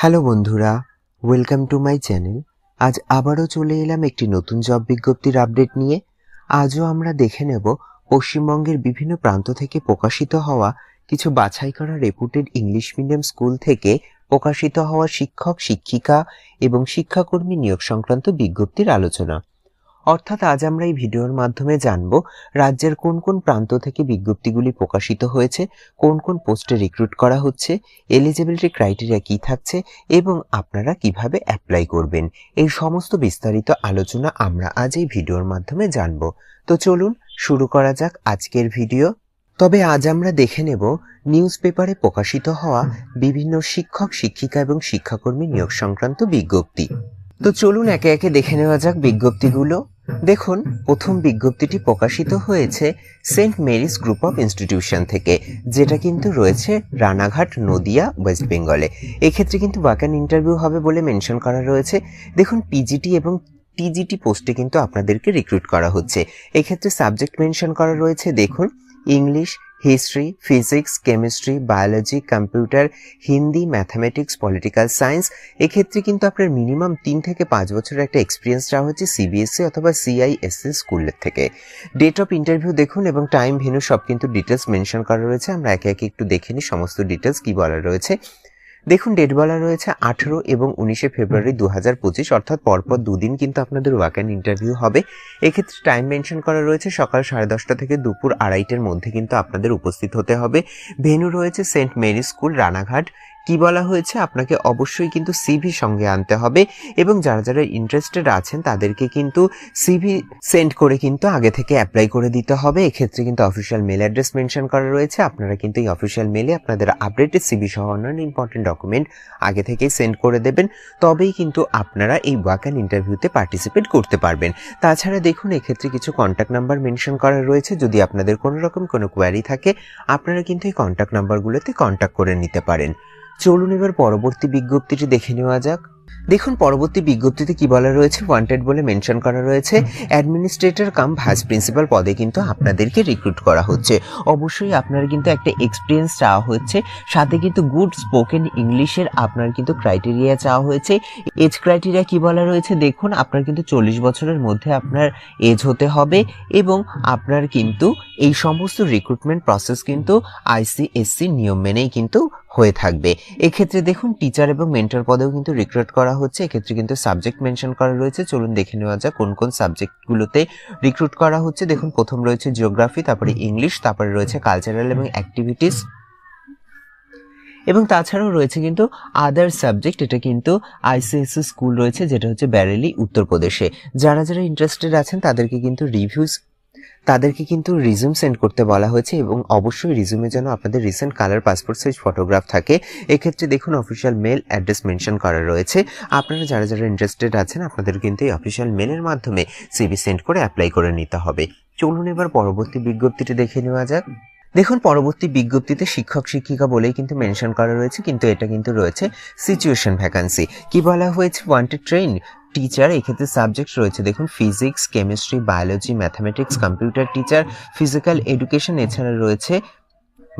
Hello বন্ধুরা, welcome to my channel. আজ আবারও চলে এলাম একটি নতুন জব বিজ্ঞপ্তির আপডেট নিয়ে। আজও আমরা দেখে নেব পশ্চিমবঙ্গের বিভিন্ন প্রান্ত থেকে প্রকাশিত হওয়া কিছু বাছাই করা রেপুটেড ইংলিশ মিডিয়াম স্কুল থেকে প্রকাশিত হওয়া শিক্ষক, শিক্ষিকা এবং শিক্ষাকর্মী নিয়োগ সংক্রান্ত বিজ্ঞপ্তির আলোচনা। অর্থাৎ আজ আমরা এই ভিডিওর মাধ্যমে জানব রাজ্যের কোন কোন প্রান্ত থেকে বিজ্ঞপ্তিগুলি প্রকাশিত হয়েছে, কোন কোন পোস্টে রিক্রুট করা হচ্ছে, এলিজিবিলিটি ক্রাইটেরিয়া কি থাকছে এবং আপনারা কিভাবে অ্যাপ্লাই করবেন। এই সমস্ত বিস্তারিত আলোচনা আমরা আজ এই ভিডিওর মাধ্যমে জানব। তো চলুন শুরু করা যাক আজকের ভিডিও। তবে আজ আমরা দেখে নেব নিউজ পেপারে প্রকাশিত হওয়া বিভিন্ন শিক্ষক, শিক্ষিকা এবং শিক্ষাকর্মী নিয়োগ সংক্রান্ত বিজ্ঞপ্তি। তো চলুন একে একে দেখে নেওয়া যাক বিজ্ঞপ্তিগুলো। দেখুন, প্রথম বিজ্ঞপ্তিটি প্রকাশিত হয়েছে Saint Mary's Group of Institution থেকে, যেটা কিন্তু রয়েছে রানাঘাট, নদিয়া, ওয়েস্ট বেঙ্গলে। এক্ষেত্রে কিন্তু ওয়াক-ইন ইন্টারভিউ হবে বলে মেনশন করা রয়েছে। দেখুন, পিজিটি এবং টিজিটি পোস্টে কিন্তু আপনাদেরকে রিক্রুট করা হচ্ছে। এক্ষেত্রে সাবজেক্ট মেনশন করা রয়েছে, দেখুন, English, history, physics, chemistry, biology, computer, Hindi, mathematics, political science. এক্ষেত্রে কিন্তু আপনার মিনিমাম 3 থেকে 5 বছরের একটা এক্সপিরিয়েন্স চাওয়া হচ্ছে সিবিএসসি অথবা সিআইএসসি স্কুলের থেকে। ডেট অফ ইন্টারভিউ দেখুন এবং টাইম, ভেন্যু সব কিন্তু ডিটেলস মেনশন করা রয়েছে। আমরা একে একে একটু দেখে নিই সমস্ত ডিটেলস কি বলা রয়েছে। দেখুন, ডেট বলা রয়েছে 18 এবং 19শে ফেব্রুয়ারি 2025, অর্থাৎ পরপর দুদিন কিন্তু আপনাদের ওয়াক-ইন ইন্টারভিউ হবে। এক্ষেত্রে টাইম মেনশন করা রয়েছে সকাল 10:30 থেকে দুপুর 2:30টার মধ্যে কিন্তু আপনাদের উপস্থিত হতে হবে। ভেন্যু রয়েছে সেন্ট মেরি স্কুল, রানাঘাট। কি বলা হয়েছে, আপনাকে অবশ্যই কিন্তু সিভি সঙ্গে আনতে হবে এবং যারা যারা ইন্টারেস্টেড আছেন তাদেরকে কিন্তু সিভি সেন্ড করে কিন্তু আগে থেকে অ্যাপ্লাই করে দিতে হবে। এক্ষেত্রে কিন্তু অফিসিয়াল মেল অ্যাড্রেস মেনশন করা রয়েছে। আপনারা কিন্তু এই অফিসিয়াল মেলে আপনাদের আপডেটেড সিভি সহ অন্যান্য ইম্পর্টেন্ট ডকুমেন্ট আগে থেকেই সেন্ড করে দেবেন, তবেই কিন্তু আপনারা এই ওয়াক-ইন ইন্টারভিউতে পার্টিসিপেট করতে পারবেন। তাছাড়া দেখুন, এক্ষেত্রে কিছু কন্ট্যাক্ট নাম্বার মেনশন করা রয়েছে। যদি আপনাদের কোনো রকম কোনো কোয়ারি থাকে, আপনারা কিন্তু এই কন্ট্যাক্ট নাম্বারগুলোতে কন্ট্যাক্ট করে নিতে পারেন। চলুন এবার পরবর্তী বিজ্ঞপ্তিটি দেখে নেওয়া যাক। দেখুন, পরবর্তী বিজ্ঞপ্তিতে কি বলা রয়েছে, ওয়ান্টেড বলে মেনশন করা রয়েছে অ্যাডমিনিস্ট্রেটর কাম ভাইস প্রিন্সিপাল পদে কিন্তু আপনাদেরকে রিক্রুট করা হচ্ছে। অবশ্যই আপনার কিন্তু একটা এক্সপিরিয়েন্স চাওয়া হচ্ছে, সাথে কিন্তু গুড স্পোকেন ইংলিশের আপনার কিন্তু ক্রাইটেরিয়া চাওয়া হয়েছে। এজ ক্রাইটেরিয়া কি বলা রয়েছে, দেখুন, আপনার কিন্তু 40 বছরের মধ্যে আপনার এজ হতে হবে এবং আপনার কিন্তু এই সমস্ত রিক্রুটমেন্ট প্রসেস কিন্তু আইসিএসসি নিয়ম মেনেই কিন্তু হয়ে থাকবে। এক্ষেত্রে দেখুন, টিচার এবং মেন্টর পদেও কিন্তু রিক্রুট করা হচ্ছে। এক্ষেত্রে কিন্তু সাবজেক্ট মেনশন করা রয়েছে। চলুন দেখে নেওয়া যাক কোন কোন সাবজেক্টগুলোতে রিক্রুট করা হচ্ছে। দেখুন, প্রথম রয়েছে জিওগ্রাফি, তারপরে ইংলিশ, তারপরে রয়েছে কালচারাল এবং অ্যাক্টিভিটিস, এবং তাছাড়াও রয়েছে কিন্তু আদার সাবজেক্ট। এটা কিন্তু আইসিএসসি স্কুল রয়েছে, যেটা হচ্ছে ব্যারেলি, উত্তরপ্রদেশে। যারা যারা ইন্টারেস্টেড আছেন তাদেরকে কিন্তু রিজিউম সেন্ড করতে বলা হয়েছে এবং অবশ্যই রিজিউমে যেন আপনাদের recent colour passport size photograph থাকে। এক্ষেত্রে দেখুন, অফিসিয়াল মেল অ্যাড্রেস মেনশন করা রয়েছে। আপনারা যারা যারা ইন্টারেস্টেড আছেন আপনাদের কিন্তু এই অফিসিয়াল মেলের মাধ্যমে সিভি সেন্ড করে অ্যাপ্লাই করে নিতে হবে। চলুন এবার পরবর্তী বিজ্ঞপ্তিটি দেখে নেওয়া যাক। দেখুন, পরবর্তী বিজ্ঞপ্তিতে শিক্ষক, শিক্ষিকা বলেই কিন্তু মেনশন করা রয়েছে, কিন্তু এটা কিন্তু রয়েছে সিচুয়েশন ভ্যাকান্সি। কি বলা হয়েছে, ওয়ান্টেড ট্রেন টিচার। এক্ষেত্রে সাবজেক্ট রয়েছে, দেখুন, physics, chemistry, biology, mathematics, computer teacher, physical education. এছাড়া রয়েছে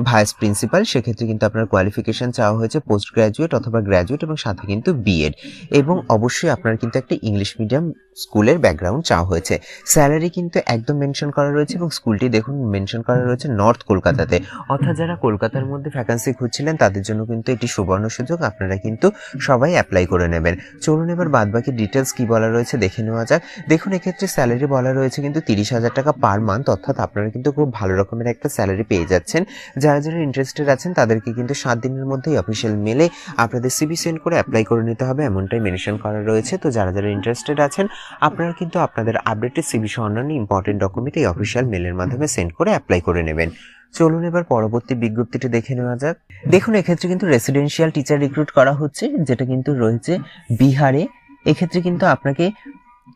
ভাইস প্রিন্সিপাল। সেক্ষেত্রে কিন্তু আপনার কোয়ালিফিকেশন চাওয়া হয়েছে পোস্ট গ্রাজুয়েট অথবা গ্রাজুয়েট এবং সাথে কিন্তু বিএড, এবং অবশ্যই আপনার কিন্তু একটা ইংলিশ মিডিয়াম স্কুলের ব্যাকগ্রাউন্ড চাওয়া হয়েছে। স্যালারি কিন্তু একদম মেনশন করা রয়েছে এবং স্কুলটি দেখুন মেনশন করা রয়েছে নর্থ কলকাতাতে, অর্থাৎ যারা কলকাতার মধ্যে ভ্যাকান্সি খুঁজছিলেন তাদের জন্য কিন্তু এটি সুবর্ণ সুযোগ। আপনারা কিন্তু সবাই অ্যাপ্লাই করে নেবেন। চলুন এবার বাদবাকি ডিটেলস কি বলা রয়েছে দেখে নেওয়া যাক। দেখুন, এক্ষেত্রে স্যালারি বলা রয়েছে কিন্তু 30,000 টাকা পার মান্থ, অর্থাৎ আপনারা কিন্তু খুব ভালো রকমের একটা স্যালারি পেয়ে যাচ্ছেন। যারা যারা ইন্টারেস্টেড আছেন তাদেরকে কিন্তু 7 দিনের মধ্যেই অফিসিয়াল মেলে আপনাদের সিভি সেন্ড করে অ্যাপ্লাই করে নিতে হবে, এমনটাই মেনশন করা রয়েছে। তো যারা যারা ইন্টারেস্টেড আছেন আপনারা কিন্তু আপনাদের আপডেটেড সিভি সহ অন্যান্য ইম্পর্টেন্ট ডকুমেন্ট এই অফিসিয়াল মেলের মাধ্যমে সেন্ড করে অ্যাপ্লাই করে নেবেন। চলুন এবার পরবর্তী বিজ্ঞপ্তিটি দেখে নেওয়া যাক। দেখুন, এক্ষেত্রে কিন্তু রেসিডেন্সিয়াল টিচার রিক্রুট করা হচ্ছে, যেটা কিন্তু রয়েছে বিহারে। এক্ষেত্রে কিন্তু আপনাকে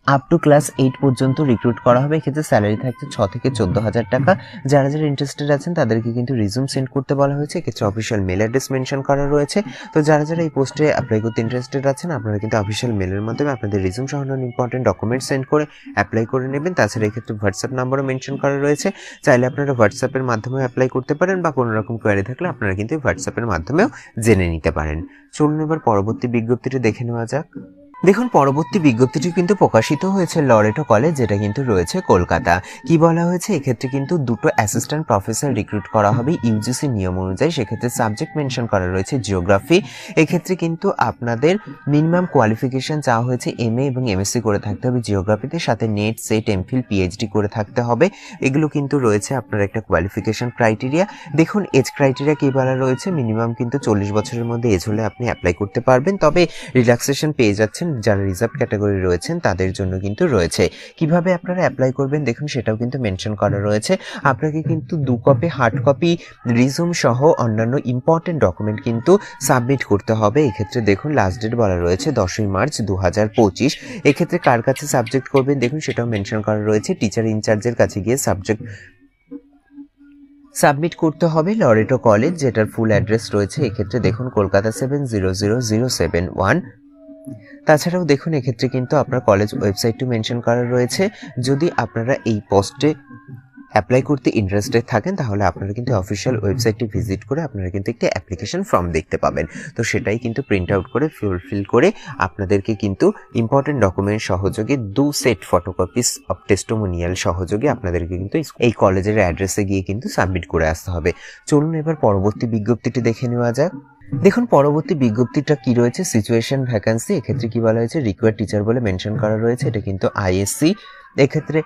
আপ টু ক্লাস 8 পর্যন্ত রিক্রুট করা হবে। এক্ষেত্রে স্যালারি থাকছে 6 থেকে 14,000 টাকা। যারা যারা ইন্টারেস্টেড আছেন তাদেরকে কিন্তু রিজিউম সেন্ড করতে বলা হয়েছে। এক্ষেত্রে অফিসিয়াল মেল অ্যাড্রেস মেনশন করা রয়েছে। তো যারা যারা এই পোস্টে অ্যাপ্লাই করতে ইন্টারেস্টেড আছেন আপনারা কিন্তু অফিসিয়াল মেলের মাধ্যমে আপনাদের রিজিউম সহ অন্যান্য ইম্পর্টেন্ট ডকুমেন্ট সেন্ড করে অ্যাপ্লাই করে নেবেন। তাছাড়া এক্ষেত্রে হোয়াটসঅ্যাপ নাম্বারও মেনশন করা রয়েছে। চাইলে আপনারা হোয়াটসঅ্যাপের মাধ্যমে অ্যাপ্লাই করতে পারেন বা কোনো রকম কোয়ারি থাকলে আপনারা কিন্তু হোয়াটসঅ্যাপের মাধ্যমেও জেনে নিতে পারেন। চলুন এবার পরবর্তী বিজ্ঞপ্তিটি দেখে নেওয়া যাক। দেখুন, পরবর্তী বিজ্ঞপ্তিটি কিন্তু প্রকাশিত হয়েছে লরেটো কলেজ, যেটা কিন্তু রয়েছে কলকাতা। কি বলা হয়েছে, এক্ষেত্রে কিন্তু দুটো অ্যাসিস্ট্যান্ট প্রফেসর রিক্রুট করা হবে ইউজিসি নিয়ম অনুযায়ী। সেক্ষেত্রে সাবজেক্ট মেনশন করা রয়েছে জিওগ্রাফি। এক্ষেত্রে কিন্তু আপনাদের মিনিমাম কোয়ালিফিকেশন চাওয়া হয়েছে এমএ এবং এমএসসি করে থাকতে হবে জিওগ্রাফিতে, সাথে নেট, সেট, এমফিল, পিএইচডি করে থাকতে হবে। এগুলো কিন্তু রয়েছে আপনার একটা কোয়ালিফিকেশন ক্রাইটেরিয়া। দেখুন, এজ ক্রাইটেরিয়া কি বলা রয়েছে, মিনিমাম কিন্তু 40 বছরের মধ্যে এজ হলে আপনি অ্যাপ্লাই করতে পারবেন। তবে রিল্যাক্সেশন পেয়ে যাচ্ছেন যারা রিজার্ভ ক্যাটাগরি রয়েছেন তাদের জন্য কিন্তু রয়েছে। কিভাবে আপনারা অ্যাপ্লাই করবেন দেখুন সেটাও কিন্তু মেনশন করা রয়েছে। আপনাকে কিন্তু 2 কপি হার্ড কপি রিজিউম সহ অন্যান্য ইম্পর্টেন্ট ডকুমেন্ট কিন্তু সাবমিট করতে হবে। এক্ষেত্রে দেখুন লাস্ট ডেট বলা রয়েছে 10ই মার্চ 2025। এক্ষেত্রে কার কাছে সাবজেক্ট করবেন দেখুন সেটাও মেনশন করা রয়েছে। টিচার ইনচার্জের কাছে গিয়ে সাবজেক্ট সাবমিট করতে হবে লরেটো কলেজ, যেটার ফুল অ্যাড্রেস রয়েছে এক্ষেত্রে দেখুন কলকাতা 700071। তাছাড়াও দেখুন এক্ষেত্রে কিন্তু আপনার কলেজ ওয়েবসাইটটি মেনশন করা রয়েছে। যদি আপনারা এই পোস্টে অ্যাপ্লাই করতে ইন্টারেস্টেড থাকেন তাহলে আপনারা কিন্তু অফিসিয়াল ওয়েবসাইটটি ভিজিট করে আপনারা কিন্তু একটি অ্যাপ্লিকেশন ফর্ম দেখতে পাবেন। তো সেটাই কিন্তু প্রিন্ট আউট করে ফুলফিল করে আপনাদেরকে কিন্তু ইম্পর্টেন্ট ডকুমেন্ট সহযোগে 2 সেট ফটোকপিস অফ টেস্টিমোনিয়াল সহযোগে আপনাদেরকে কিন্তু এই কলেজের অ্যাড্রেসে গিয়ে কিন্তু সাবমিট করে আসতে হবে। চলুন এবার পরবর্তী বিজ্ঞপ্তিটি দেখে নেওয়া যাক। দেখুন, পরবর্তী বিজ্ঞপ্তিটা কি রয়েছে, সিচুয়েশন ভ্যাকান্সি। এক্ষেত্রে কি বলা হয়েছে, রিকোয়ার্ড টিচার বলে মেনশন করা রয়েছে। এটা কিন্তু আইএসসি, এক্ষেত্রে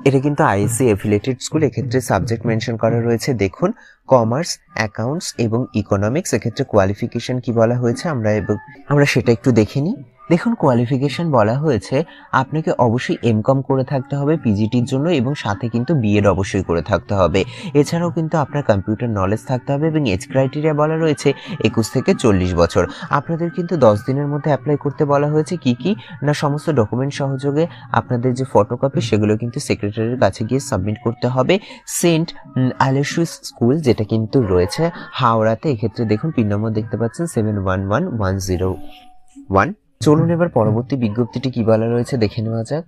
এটা কিন্তু আইএসসি এফিলিয়েটেড স্কুল। এক্ষেত্রে সাবজেক্ট মেনশন করা রয়েছে দেখুন কমার্স, অ্যাকাউন্টস এবং ইকোনমিক্স। এক্ষেত্রে কোয়ালিফিকেশন কি বলা হয়েছে আমরা সেটা একটু দেখে নিই। দেখুন, কোয়ালিফিকেশন বলা হয়েছে আপনাকে অবশ্যই এমকম করে থাকতে হবে পিজিটির জন্য এবং সাথে কিন্তু বিএড অবশ্যই করে থাকতে হবে। এছাড়াও কিন্তু আপনার কম্পিউটার নলেজ থাকতে হবে এবং এজ ক্রাইটেরিয়া বলা রয়েছে 21 থেকে 40 বছর। আপনাদের কিন্তু 10 দিনের মধ্যে অ্যাপ্লাই করতে বলা হয়েছে। কি না, সমস্ত ডকুমেন্ট সহযোগে আপনাদের যে ফটোকপি সেগুলো কিন্তু সেক্রেটারির কাছে গিয়ে সাবমিট করতে হবে। সেন্ট আলোয়সিয়াস স্কুল, যেটা কিন্তু রয়েছে হাওড়াতে। এক্ষেত্রে দেখুন পিন নম্বর দেখতে পাচ্ছেন 711101। চলুন এবার পরবর্তী বিজ্ঞপ্তিটি কি বলা রয়েছে দেখে নেওয়া যাক।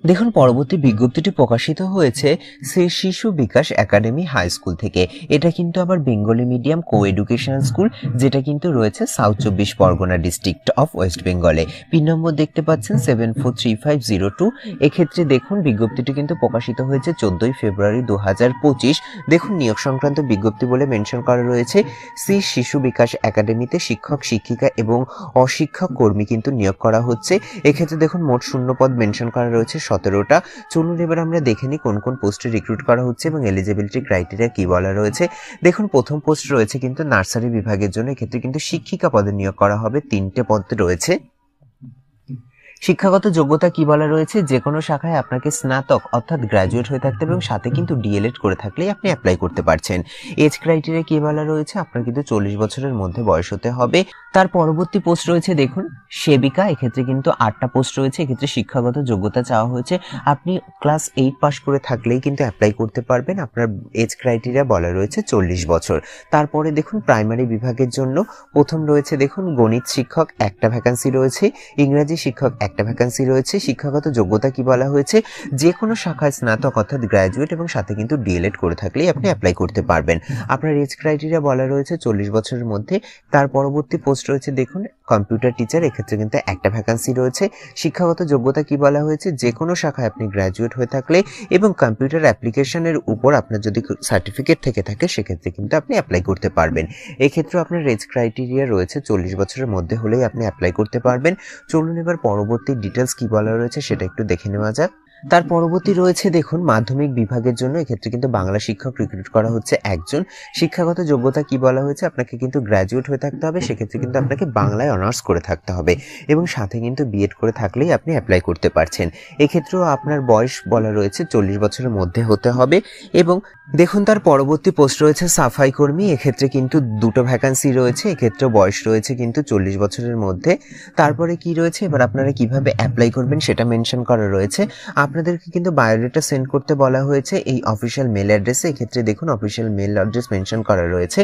দেখুন, পরবর্তী বিজ্ঞপ্তিটি প্রকাশিত হয়েছে শ্রী শিশু বিকাশ একাডেমি হাই স্কুল থেকে। এটা কিন্তু আবার বেঙ্গলি মিডিয়াম কো এডুকেশনাল স্কুল, যেটা কিন্তু রয়েছে south 24 Pargana district of West বেঙ্গলে। পিন নম্বর দেখতে পাচ্ছেন 743502। এক্ষেত্রে দেখুন বিজ্ঞপ্তিটি কিন্তু প্রকাশিত হয়েছে 14ই ফেব্রুয়ারি 2025। দেখুন, নিয়োগ সংক্রান্ত বিজ্ঞপ্তি বলে মেনশন করা রয়েছে। শ্রী শিশু বিকাশ একাডেমিতে শিক্ষক, শিক্ষিকা এবং অশিক্ষক কর্মী কিন্তু নিয়োগ করা হচ্ছে। এক্ষেত্রে দেখুন মোট শূন্যপদ মেনশন করা রয়েছে 17টা। চলুন এবার আমরা দেখে নিই কোন কোন পোস্টে রিক্রুট করা হচ্ছে এবং এলিজিবিলিটি ক্রাইটেরিয়া কি বলা রয়েছে। দেখুন, প্রথম পোস্ট রয়েছে কিন্তু নার্সারি বিভাগের জন্য। এক্ষেত্রে কিন্তু শিক্ষিকা পদে নিয়োগ করা হবে, 3টে পদ রয়েছে। শিক্ষাগত যোগ্যতা কি বলা রয়েছে, যে কোনো শাখায় আপনাকে স্নাতক অর্থাৎ গ্র্যাজুয়েট হয়ে থাকতে হবে এবং সাথে কিন্তু ডিএলএড করে থাকলেই আপনি অ্যাপ্লাই করতে পারছেন। এজ ক্রাইটেরিয়া কি বলা রয়েছে, আপনার কিন্তু 40 বছরের মধ্যে বয়স হতে হবে। তার পরবর্তী পোস্ট রয়েছে দেখুন সেবিকা। এক্ষেত্রে কিন্তু 8টা পোস্ট রয়েছে। এক্ষেত্রে শিক্ষাগত যোগ্যতা চাওয়া হয়েছে, আপনি ক্লাস 8 পাস করে থাকলেই কিন্তু অ্যাপ্লাই করতে পারবেন। আপনার এজ ক্রাইটেরিয়া বলা রয়েছে 40 বছর। তারপরে দেখুন প্রাইমারি বিভাগের জন্য প্রথম রয়েছে দেখুন গণিত শিক্ষক, একটা ভ্যাকান্সি রয়েছে। ইংরেজি শিক্ষক, একটা ভ্যাকান্সি রয়েছে। শিক্ষাগত যোগ্যতা কি বলা হয়েছে, যে কোনো শাখায় স্নাতক অর্থাৎ গ্র্যাজুয়েট এবং সাথে কিন্তু ডিএলএড করে থাকলেই আপনি অ্যাপ্লাই করতে পারবেন। আপনার এজ ক্রাইটেরিয়া বলা রয়েছে 40 বছরের মধ্যে। তার পরবর্তী পোস্ট রয়েছে দেখুন কম্পিউটার টিচার। এক্ষেত্রে কিন্তু একটা ভ্যাকান্সি রয়েছে। শিক্ষাগত যোগ্যতা কি বলা হয়েছে, যে কোনো শাখায় আপনি গ্র্যাজুয়েট হয়ে থাকলে এবং কম্পিউটার অ্যাপ্লিকেশনের উপর আপনার যদি সার্টিফিকেট থেকে থাকে সেক্ষেত্রে কিন্তু আপনি অ্যাপ্লাই করতে পারবেন। এক্ষেত্রে আপনার এজ ক্রাইটেরিয়া রয়েছে 40 বছরের মধ্যে হলেই আপনি অ্যাপ্লাই করতে পারবেন। চলুন এবার পরবর্তী ডিটেলস কি বলা রয়েছে সেটা একটু দেখে নেওয়া যাক। তার পরবর্তী রয়েছে দেখুন মাধ্যমিক বিভাগের জন্য, এক্ষেত্রে কিন্তু বাংলা শিক্ষক রিক্রুট করা হচ্ছে একজন। শিক্ষাগত যোগ্যতা কি বলা হয়েছে, আপনাকে কিন্তু গ্র্যাজুয়েট হয়ে থাকতে হবে, সেক্ষেত্রে কিন্তু আপনাকে বাংলায় অনার্স করে থাকতে হবে এবং সাথে কিন্তু বিএড করে থাকলেই আপনি অ্যাপ্লাই করতে পারছেন। এক্ষেত্রেও আপনার বয়স বলা রয়েছে 40 বছরের মধ্যে হতে হবে। এবং দেখুন তার পরবর্তী পোস্ট রয়েছে সাফাই কর্মী, এক্ষেত্রে কিন্তু দুটো ভ্যাকান্সি রয়েছে, এক্ষেত্রে বয়স রয়েছে কিন্তু 40 বছরের মধ্যে। তারপরে কি রয়েছে, এবার আপনারা কিভাবে অ্যাপ্লাই করবেন সেটা মেনশন করা রয়েছে। আপনাদেরকে কিন্তু বায়োডাটা সেন্ড করতে বলা হয়েছে এই অফিসিয়াল মেল অ্যাড্রেসে, এক্ষেত্রে দেখুন অফিসিয়াল মেল অ্যাড্রেস মেনশন করা রয়েছে।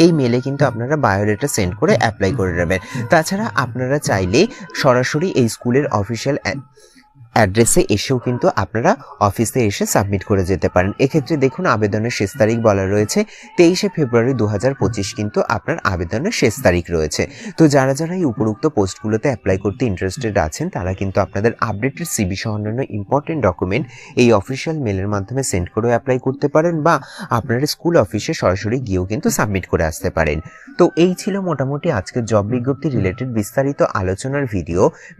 এই মেলে কিন্তু আপনারা বায়োডাটা সেন্ড করে অ্যাপ্লাই করে নেবেন। তাছাড়া আপনারা চাইলে সরাসরি এই স্কুলের অফিসিয়াল অ্যাড্রেসে এসেও কিন্তু আপনারা অফিসে এসে সাবমিট করে যেতে পারেন। এক্ষেত্রে দেখুন আবেদনের শেষ তারিখ বলা রয়েছে 23শে ফেব্রুয়ারি 2025 কিন্তু আপনার আবেদনের শেষ তারিখ রয়েছে। তো যারা যারা এই উপরোক্ত পোস্টগুলোতে অ্যাপ্লাই করতে ইন্টারেস্টেড আছেন তারা কিন্তু আপনাদের আপডেটেড সিভি সহ অন্যান্য ইম্পর্টেন্ট ডকুমেন্ট এই অফিসিয়াল মেলের মাধ্যমে সেন্ড করেও অ্যাপ্লাই করতে পারেন বা আপনারা স্কুল অফিসে সরাসরি গিয়েও কিন্তু সাবমিট করে আসতে পারেন। তো এই ছিল মোটামুটি আজকের জব বিজ্ঞপ্তি রিলেটেড বিস্তারিত আলোচনার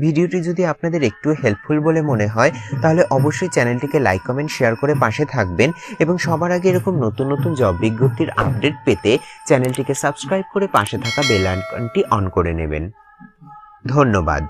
ভিডিওটি যদি আপনাদের একটু হেল্পফুল বলে মনে হয় তাহলে অবশ্যই চ্যানেলটিকে লাইক কমেন্ট শেয়ার করে পাশে থাকবেন এবং সবার আগে এরকম নতুন নতুন জব বিজ্ঞপ্তির আপডেট পেতে চ্যানেলটিকে সাবস্ক্রাইব করে পাশে থাকা বেল আইকনটি অন করে নেবেন। ধন্যবাদ।